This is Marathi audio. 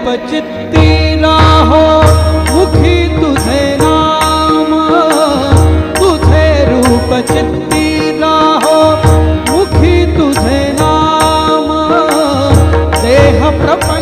चित्ती राहो मुखी तुझे नाम, तुझे रूप चित्ती राहो मुखी तुझे नाम, देह प्रपंच